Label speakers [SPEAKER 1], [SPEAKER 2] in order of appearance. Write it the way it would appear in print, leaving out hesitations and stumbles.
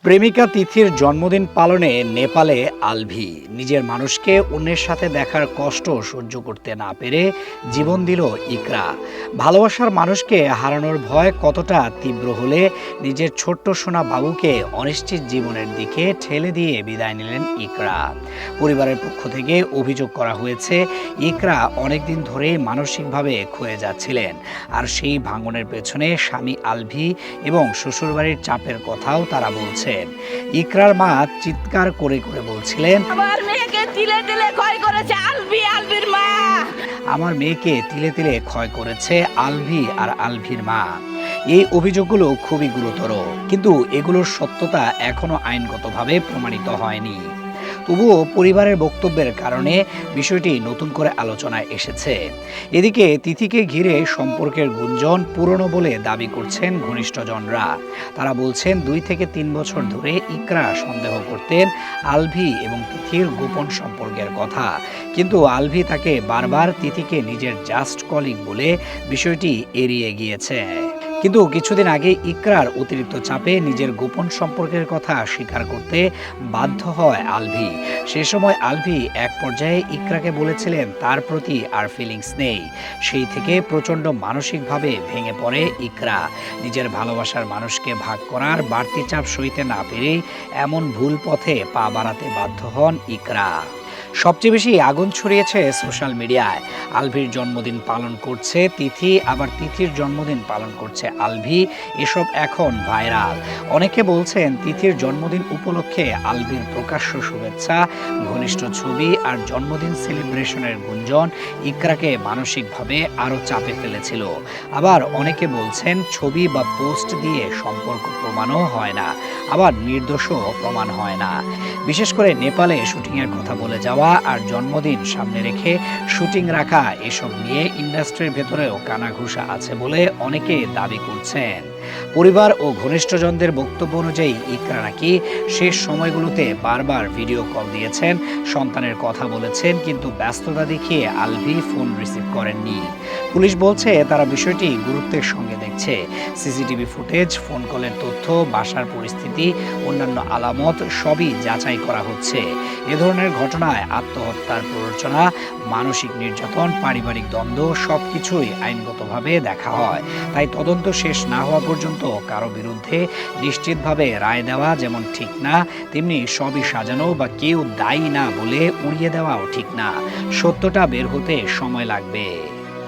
[SPEAKER 1] প্রেমিকা তিথির জন্মদিন পালনে নেপালে আলভি নিজের মানুষকে অন্যের সাথে দেখার কষ্ট সহ্য করতে না পেরে জীবন দিল ইকরা। ভালোবাসার মানুষকে হারানোর ভয় কতটা তীব্র হলে নিজের ছোট্ট সোনা বাবুকে অনিশ্চিত জীবনের দিকে ঠেলে দিয়ে বিদায় নিলেন ইকরা। পরিবারের পক্ষ থেকে অভিযোগ করা হয়েছে ইকরা অনেকদিন ধরেই মানসিকভাবে ক্ষয়ে যাচ্ছিলেন, আর সেই ভাঙনের পেছনে স্বামী আলভি এবং শ্বশুরবাড়ির চাপের কথাও তারা বলছে। ইকরার মা চিৎকার করে করে বলছিলেন,
[SPEAKER 2] আমার মেয়েকে তিলে তিলে ক্ষয় করেছে আলভি, আলভির মা।
[SPEAKER 1] আমার মেয়েকে তিলে তিলে ক্ষয় করেছে আলভি আর আলভির মা। এই অভিযোগগুলো খুবই গুরুতর, কিন্তু এগুলোর সত্যতা এখনো আইনগতভাবে প্রমাণিত হয়নি। তবুও পরিবারের বক্তব্যের কারণে বিষয়টি নতুন করে আলোচনায় এসেছে। এদিকে তিথিকে ঘিরে সম্পর্কের গুঞ্জন পুরনো বলে দাবি করছেন ঘনিষ্ঠজনরা। তারা বলছেন 2 থেকে 3 বছর ধরে ইকরা সন্দেহ করতেন আলভি এবং তিথির গোপন সম্পর্কের কথা, কিন্তু আলভি তাকে বারবার তিথিকে নিজের জাস্ট কলিগ বলে বিষয়টি এড়িয়ে গিয়েছে। কিন্তু কিছুদিন আগে ইকরার অতিরিক্ত চাপে নিজের গোপন সম্পর্কের কথা স্বীকার করতে বাধ্য হয় আলভি। সে সময় আলভি এক পর্যায়ে ইকরাকে বলেছিলেন তার প্রতি আর ফিলিংস নেই। সেই থেকে প্রচণ্ড মানসিকভাবে ভেঙে পড়ে ইকরা। নিজের ভালোবাসার মানুষকে ভাগ করার বাড়তি চাপ সইতে না পেরেই এমন ভুল পথে পা বাড়াতে বাধ্য হন ইকরা। সবচেয়ে বেশি আগুন ছড়িয়েছে সোশ্যাল মিডিয়ায়। আলভির জন্মদিন পালন করছে তিথি, আবার তিথির জন্মদিন পালন করছে আলভি। এসব এখন ভাইরাল। অনেকে বলছেন তিথির জন্মদিন উপলক্ষে আলভির প্রকাশ্য শুভেচ্ছা, ঘনিষ্ঠ ছবি আর জন্মদিন সেলিব্রেশনের গুঞ্জন ইকরাকে মানসিকভাবে আরও চাপে ফেলেছিল। আবার অনেকে বলছেন ছবি বা পোস্ট দিয়ে সম্পর্ক প্রমাণও হয় না, আবার নির্দোষও প্রমাণ হয় না। বিশেষ করে নেপালে শুটিংয়ের কথা বলে যাওয়া আর জন্মদিন সামনে রেখে শুটিং রাখা, এসব নিয়ে ইন্ডাস্ট্রির ভেতরেও কানাঘুষা আছে বলে অনেকে দাবি করছেন। পরিবার ও ঘনিষ্ঠজনদের বক্তব্য অনুযায়ী ইকরা নাকি শেষ সময়গুলোতে বারবার ভিডিও কল দিয়েছেন, সন্তানের কথা বলেছেন, কিন্তু ব্যস্ততা দেখিয়ে আলভি ফোন রিসিভ করেননি। পুলিশ বলছে তারা বিষয়টি গুরুত্বের সঙ্গে দেখছে। সিসিটিভি ফুটেজ, ফোন কলের তথ্য, বাসার পরিস্থিতি, অন্যান্য আলামত সবই যাচাই করা হচ্ছে। এ ধরনের ঘটনায় আত্মহত্যার প্ররোচনা, মানসিক নির্যাতন, পারিবারিক দ্বন্দ্ব সবকিছুই আইনগতভাবে দেখা হয়। তাই তদন্ত শেষ না হওয়া পর্যন্ত কারো বিরুদ্ধে নিশ্চিতভাবে রায় দেওয়া যেমন ঠিক না, তেমনি সবই সাজানো বা কেউ দায়ী না বলে উড়িয়ে দেওয়াও ঠিক না। সত্যটা বের হতে সময় লাগবে।